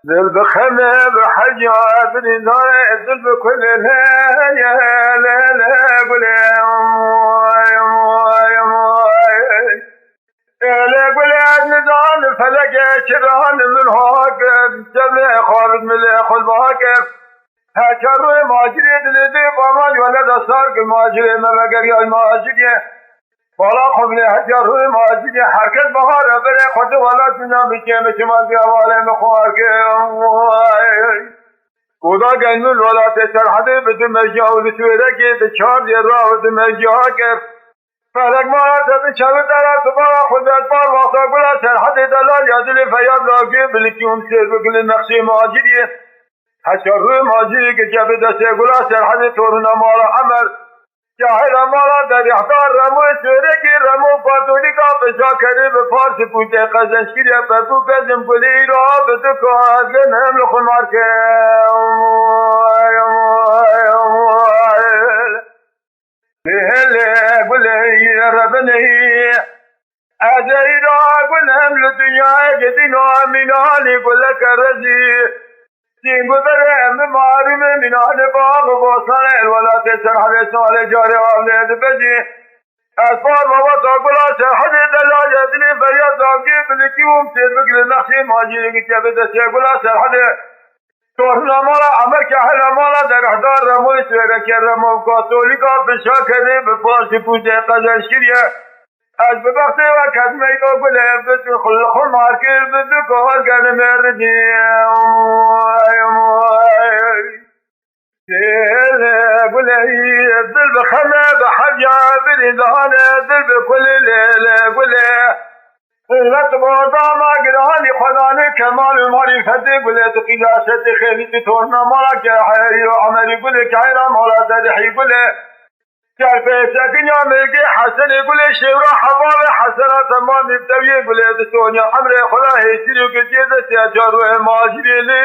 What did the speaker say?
ذل بخمه بحجة بني نار ذل بكل يا لا لا بلا لا بلا نزال فلق شران من هاكب جبل خالد من خل باكب هكر ماجري دلدي قمال ولد صارق ماجري ما بقري الماجري ولا قبل هجر ماجري حركت بهار بلا خد ولا سنا بكيم شمال بيوالي مخوارك ودا قنول ولا تسر حدي بتمجا ولسويرك بشار يرا وتمجاك فلك ما تبشر ترى تبارا خذت بار واقع بلا سر حدي دلال يدلي فياد لاقي بالكيوم سير بكل نقشي ماجري حشر ماجري كجاب دسي بلا سر حدي تورنا مالا عمر جاهل مالا در احضار رمو سورکی رمو فاتولی کا پشا کری بفارس پوچه قزنشگیری پپو کزم کلی را بدکو ازگن هم لخمار که لیه گلی ربنی ازی را گلهم لدنیا گدینو امینالی گلک رزی سینگو برم معروم منان باغ بوسان الولات سرحد سال جاری آولید بجی اسفار بابا تاقلا سرحد دلال یدنی فریاد داگی بلکیوم سیر بگل نقشی ماجی گی چبید سیگلا سرحد تورنا مالا عمر که حل مالا در احضار رموی سویرکی رمو کاتولی کا بشا کردی بپارسی پوچه قزنشگیریه از ببخته و کدمه ایگا گله بدو خلقون مارکر بدو کهار گرد مردی دل گله دل بخمه بحجا بریدانه دل بکل لیل گله لت باداما گرانی خدانه کمال معرفت گله تقیداست خیلی تورنا مالا که حیری و عمری گله که حیرا مالا تدحی گله جرفه ساكن يا ملقي حسن يقول الشيورا حباب حسنات ما نبتوي يقول دسونيا عمري خلا هيسير وكجيزة سيجار وماجري لي